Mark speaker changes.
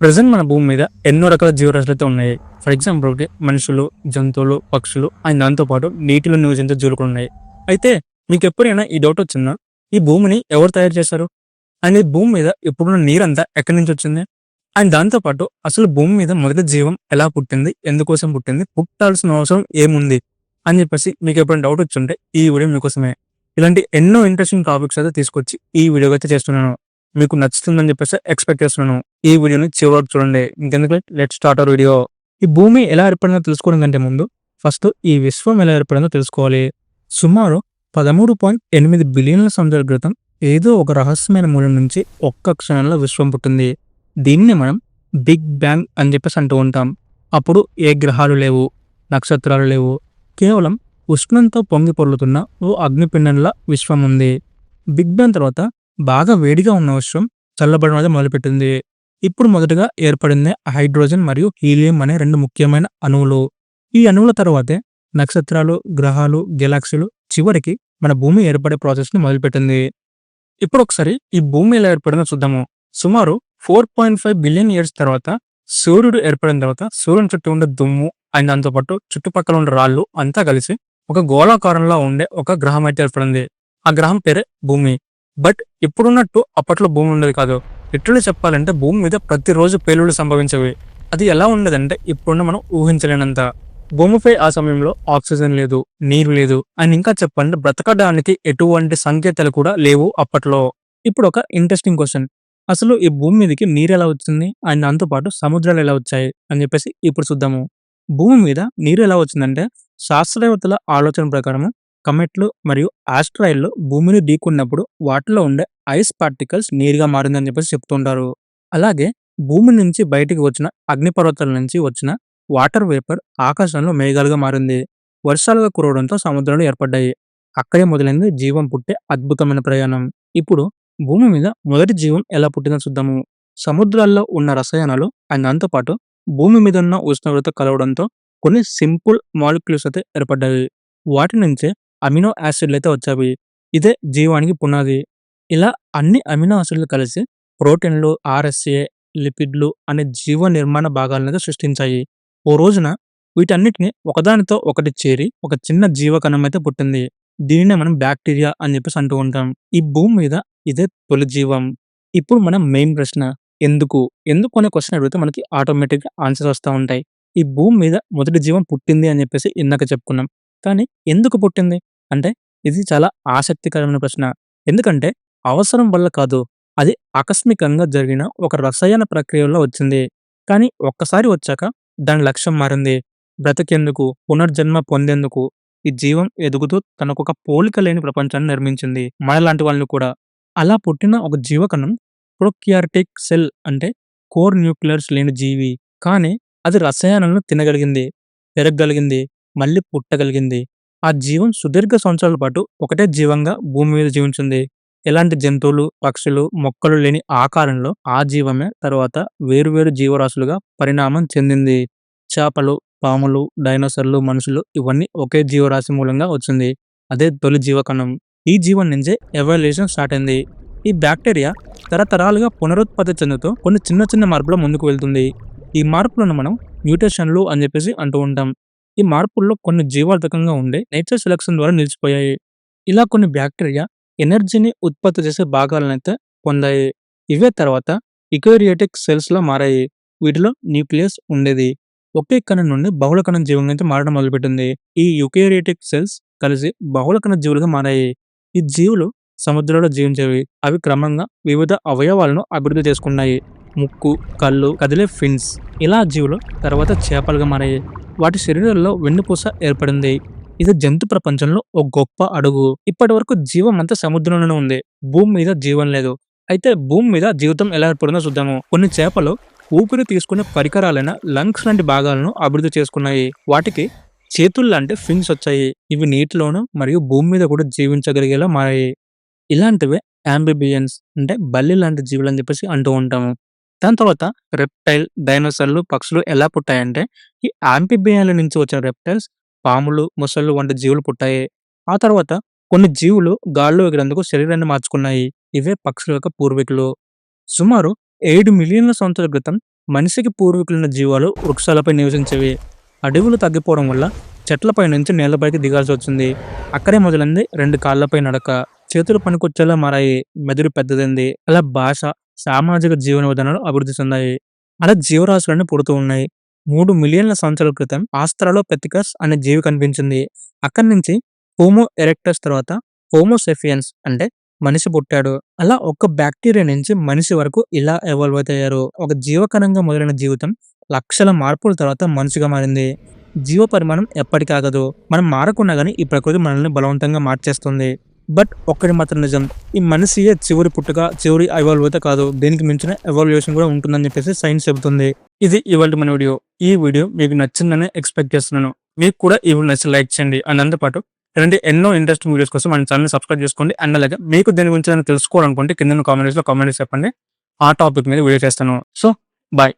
Speaker 1: Present మన భూమి మీద ఎన్నో రకాల జీవరాశులైతే ఉన్నాయి. ఫర్ ఎగ్జాంపుల్ ఒకటి మనుషులు, జంతువులు, పక్షులు అండ్ దాంతో పాటు నీటిలో నివసించే జీవులు కూడా ఉన్నాయి. అయితే మీకెప్పుడైనా ఈ డౌట్ వచ్చిందా? ఈ భూమిని ఎవరు తయారు చేశారు? అండ్ ఈ భూమి మీద ఇప్పుడున్న నీరంతా ఎక్కడి నుంచి వచ్చింది? అండ్ దాంతో పాటు అసలు భూమి మీద మొదటి జీవం ఎలా పుట్టింది? ఎందుకోసం పుట్టింది? పుట్టాల్సిన అవసరం ఏముంది? అని చెప్పేసి మీకు ఎప్పుడైనా డౌట్ వచ్చుంటే ఈ వీడియో మీకోసమే. ఇలాంటి ఎన్నో ఇంట్రెస్టింగ్ టాపిక్స్ అయితే తీసుకొచ్చి ఈ వీడియో అయితే చేస్తున్నాను. మీకు నచ్చుతుందని చెప్పేసి ఎక్స్పెక్ట్ చేస్తున్నాను. ఈ వీడియోని చివరి వరకు చూడండి. ఇంకెందుకు లెట్ స్టార్ట్ అవర్ వీడియో. ఈ భూమి ఎలా ఏర్పడిందో తెలుసుకోవడం కంటే ముందు ఫస్ట్ ఈ విశ్వం ఎలా ఏర్పడిందో తెలుసుకోవాలి. సుమారు 13.8 బిలియన్ల సంవత్సరాల క్రితం ఏదో ఒక రహస్యమైన మూలం నుంచి ఒక్క క్షణంలో విశ్వం పుట్టింది. దీన్ని మనం బిగ్ బ్యాంగ్ అని చెప్పేసి అంటూ ఉంటాం. అప్పుడు ఏ గ్రహాలు లేవు, నక్షత్రాలు లేవు, కేవలం ఉష్ణంతో పొంగి పొర్లుతున్న ఓ అగ్నిపిండంలా విశ్వం ఉంది. బిగ్ బ్యాంగ్ తర్వాత బాగా వేడిగా ఉన్న విశ్వం చల్లబడడం అనేది మొదలుపెట్టింది. ఇప్పుడు మొదటగా ఏర్పడిందే హైడ్రోజన్ మరియు హీలియం అనే రెండు ముఖ్యమైన అణువులు. ఈ అణువుల తర్వాతే నక్షత్రాలు, గ్రహాలు, గెలాక్సీలు, చివరికి మన భూమి ఏర్పడే ప్రాసెస్ ని మొదలుపెట్టింది. ఇప్పుడు ఒకసారి ఈ భూమి ఎలా ఏర్పడిందో చూద్దాము. సుమారు 4.5 బిలియన్ ఇయర్స్ తర్వాత సూర్యుడు ఏర్పడిన తర్వాత సూర్యుని చుట్టూ ఉండే దుమ్ము అండ్ దాంతో పాటు చుట్టుపక్కల ఉండే రాళ్ళు అంతా కలిసి ఒక గోళాకారంలో ఉండే ఒక గ్రహం అయితే ఏర్పడింది. ఆ గ్రహం పేరే భూమి. బట్ ఇప్పుడున్నట్టు అప్పట్లో భూమి ఉండేది కాదు. లిటరల్లీ చెప్పాలంటే భూమి మీద ప్రతిరోజు పేలుళ్లు సంభవించేవి. అది ఎలా ఉండేదంటే ఇప్పుడున్న మనం ఊహించలేనంత. భూమిపై ఆ సమయంలో ఆక్సిజన్ లేదు, నీరు లేదు అండ్ ఇంకా చెప్పాలంటే బ్రతకడానికి ఎటువంటి సంకేతాలు కూడా లేవు అప్పట్లో. ఇప్పుడు ఒక ఇంట్రెస్టింగ్ క్వశ్చన్. అసలు ఈ భూమి మీదకి నీరు ఎలా వచ్చింది అండ్ దాంతో పాటు సముద్రాలు ఎలా వచ్చాయి అని చెప్పేసి ఇప్పుడు చూద్దాము. భూమి మీద నీరు ఎలా వచ్చిందంటే శాస్త్రవేత్తల ఆలోచన ప్రకారం కమెట్లు మరియు ఆస్ట్రాయిడ్లు భూమిని ఢీకొన్నప్పుడు వాటిలో ఉండే ఐస్ పార్టికల్స్ నీరుగా మారిందని చెప్పేసి చెప్తుంటారు. అలాగే భూమి నుంచి బయటికి వచ్చిన అగ్నిపర్వతాల నుంచి వచ్చిన వాటర్ వేపర్ ఆకాశంలో మేఘాలుగా మారింది. వర్షాలుగా కురవడంతో సముద్రాలు ఏర్పడ్డాయి. అక్కడే మొదలైంది జీవం పుట్టే అద్భుతమైన ప్రయాణం. ఇప్పుడు భూమి మీద మొదటి జీవం ఎలా పుట్టిందో చూద్దాము. సముద్రాల్లో ఉన్న రసాయనాలు అండ్ దాంతోపాటు భూమి మీద ఉన్న ఉష్ణోగ్రత కలవడంతో కొన్ని సింపుల్ మాలిక్యూల్స్ అయితే ఏర్పడ్డాయి. వాటి నుంచే అమినో యాసిడ్లు అయితే వచ్చాయి. ఇదే జీవానికి పునాది. ఇలా అన్ని అమినో యాసిడ్లు కలిసి ప్రోటీన్లు, ఆర్ఎస్ఏ, లిపిడ్లు అనే జీవ నిర్మాణ భాగాలను సృష్టించాయి. ఓ రోజున వీటన్నిటిని ఒకదానితో ఒకటి చేరి ఒక చిన్న జీవకణం అయితే పుట్టింది. దీనినే మనం బ్యాక్టీరియా అని చెప్పేసి అంటూ ఉంటాం. ఈ భూమి మీద ఇదే తొలి జీవం. ఇప్పుడు మనం మెయిన్ ప్రశ్న, ఎందుకు ఎందుకు అనే క్వశ్చన్ అడిగితే మనకి ఆటోమేటిక్గా ఆన్సర్స్ వస్తూ ఉంటాయి. ఈ భూమి మీద మొదటి జీవం పుట్టింది అని చెప్పేసి ఇందాక చెప్పుకున్నాం. కానీ ఎందుకు పుట్టింది అంటే ఇది చాలా ఆసక్తికరమైన ప్రశ్న. ఎందుకంటే అవసరం వల్ల కాదు, అది ఆకస్మికంగా జరిగిన ఒక రసాయన ప్రక్రియలో వచ్చింది. కానీ ఒక్కసారి వచ్చాక దాని లక్ష్యం మారింది. బ్రతికేందుకు, పునర్జన్మ పొందేందుకు. ఈ జీవం ఎదుగుతూ తనకొక పోలిక లేని ప్రపంచాన్ని నిర్మించింది, మనలాంటి వాళ్ళని కూడా. అలా పుట్టిన ఒక జీవకణం ప్రొక్యారిటిక్ సెల్ అంటే కోర్ న్యూక్లియర్స్ లేని జీవి. కానీ అది రసాయనాలను తినగలిగింది, పెరగగలిగింది, మళ్ళీ పుట్టగలిగింది. ఆ జీవం సుదీర్ఘ సంవత్సరాల పాటు ఒకటే జీవంగా భూమి మీద జీవించింది. ఎలాంటి జంతువులు, పక్షులు, మొక్కలు లేని ఆకారంలో ఆ జీవమే తర్వాత వేరువేరు జీవరాశులుగా పరిణామం చెందింది. చేపలు, పాములు, డైనోసార్లు, మనుషులు ఇవన్నీ ఒకే జీవరాశి మూలంగా వచ్చింది. అదే తొలి జీవకణం. ఈ జీవం నుంచే ఎవల్యూషన్ స్టార్ట్ అయింది. ఈ బ్యాక్టీరియా తరతరాలుగా పునరుత్పత్తి చెందుతూ కొన్ని చిన్న చిన్న మార్పులు ముందుకు వెళ్తుంది. ఈ మార్పులను మనం మ్యూటేషన్లు అని చెప్పేసి అంటూ ఉంటాం. ఈ మార్పుల్లో కొన్ని జీవార్థకంగా ఉండే నేచర్ సెలక్షన్ ద్వారా నిలిచిపోయాయి. ఇలా కొన్ని బ్యాక్టీరియా ఎనర్జీని ఉత్పత్తి చేసే భాగాలనైతే పొందాయి. ఇవే తర్వాత యుకారియోటిక్ సెల్స్ లా మారాయి. వీటిలో న్యూక్లియస్ ఉండేది. ఒకే కణం నుండి బహుళ కణం జీవంగా అయితే మారడం మొదలుపెట్టింది. ఈ యుకారియోటిక్ సెల్స్ కలిసి బహుళ కణ జీవులుగా మారాయి. ఈ జీవులు సముద్రంలో జీవించేవి. అవి క్రమంగా వివిధ అవయవాలను అభివృద్ధి చేసుకున్నాయి. ముక్కు, కళ్ళు, కదిలే ఫిన్స్. ఇలా జీవులు తర్వాత చేపలుగా మారాయి. వాటి శరీరాల్లో వెన్నుపూస ఏర్పడింది. ఇది జంతు ప్రపంచంలో ఒక గొప్ప అడుగు. ఇప్పటి వరకు జీవం అంతా సముద్రంలోనే ఉంది. భూమి మీద జీవం లేదు. అయితే భూమి మీద జీవితం ఎలా ఏర్పడిందో చూద్దాము. కొన్ని చేపలు ఊపిరి తీసుకునే పరికరాలైన లంగ్స్ లాంటి భాగాలను అభివృద్ధి చేసుకున్నాయి. వాటికి చేతులు లాంటి ఫిన్స్ వచ్చాయి. ఇవి నీటిలోను మరియు భూమి మీద కూడా జీవించగలిగేలా మారాయి. ఇలాంటివే యాంబిబియన్స్ అంటే బల్లి లాంటి జీవులు అని చెప్పేసి అంటూ ఉంటాము. దాని తర్వాత రెప్టైల్, డైనోసార్లు, పక్షులు ఎలా పుట్టాయంటే ఈ యాంఫిబియాల నుంచి వచ్చిన రెప్టైల్స్, పాములు, మొసళ్ళు వంటి జీవులు పుట్టాయి. ఆ తర్వాత కొన్ని జీవులు గాల్లో ఎగిరేందుకు శరీరాన్ని మార్చుకున్నాయి. ఇవే పక్షుల యొక్క పూర్వీకులు. సుమారు 7 మిలియన్ల సంవత్సరాల క్రితం మనిషికి పూర్వీకులున్న జీవాలు వృక్షాలపై నివసించేవి. అడవులు తగ్గిపోవడం వల్ల చెట్లపై నుంచి నేలపైకి దిగాల్సి వచ్చింది. అక్కడే మొదలైంది 2 కాళ్ళపై నడక. చేతులు పనికొచ్చేలా మారాయి. మెదడు పెద్దదైంది. అలా భాష, సామాజిక జీవన విధానాలు అభివృద్ధి చెందాయి. అలా జీవరాశులన్నీ పుడుతూ ఉన్నాయి. 3 మిలియన్ల సంవత్సరాల క్రితం ఆస్ట్రాలోపెథికస్ అనే జీవి కనిపించింది. అక్కడి నుంచి హోమో ఎరెక్టస్ తర్వాత హోమో సెపియన్స్ అంటే మనిషి పుట్టాడు. అలా ఒక బ్యాక్టీరియా నుంచి మనిషి వరకు ఇలా ఎవాల్వ్ అయ్యారు. ఒక జీవకణంగా మొదలైన జీవితం లక్షల మార్పుల తర్వాత మనిషిగా మారింది. జీవ పరిమాణం ఎప్పటికీ ఆగదు. మనం మారకున్నా గానీ ఈ ప్రకృతి మనల్ని బలవంతంగా మార్చేస్తుంది. బట్ ఒక్కటి మాత్రం నిజం, ఈ మనిషియే చివరి పుట్టుక, చివరి ఎవాల్వ్ అయితే కాదు. దీనికి మించిన ఎవాల్యుయేషన్ కూడా ఉంటుందని చెప్పేసి సైన్స్ చెబుతుంది. ఇది ఇవాల్టి మన వీడియో. ఈ వీడియో మీకు నచ్చిందని ఎక్స్పెక్ట్ చేస్తున్నాను. మీకు కూడా ఈ వీడియో నచ్చి లైక్ చేయండి. అండ్ దాంతోపాటు ఇలాంటి ఎన్నో ఇంట్రెస్టింగ్ వీడియోస్ కోసం మన ఛానల్ సబ్స్క్రైబ్ చేసుకోండి. అండ్ అలాగే మీకు దీని గురించి తెలుసుకోవాలనుకుంటే కింద కామెంట్స్ లో చెప్పండి. ఆ టాపిక్ మీద వీడియో చేస్తాను. So bye.